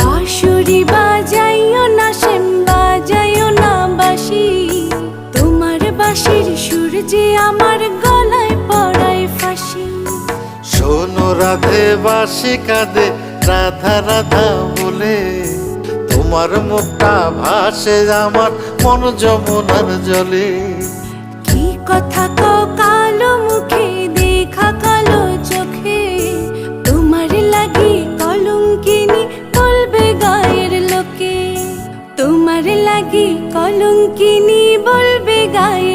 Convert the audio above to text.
বাঁশুরি বাজাইও না শ্যাম, বাজাইও না বাঁশি, তোমার বাঁশির সুর যে আমার গলায় পড়ায় ফাঁসি। শোনো রাধে বাঁশি কাঁদে রাধা রাধা বলে, তোমার মুখটা ভাসে আমার মন যমুনার জলে। কি কথা কও কালো মুখে, দেখা কালো চোখে, তোমার লাগি কলঙ্কিনী বলবে গায়ের লোকে, তোমার লাগি কলঙ্কিনী বলবে গায়ের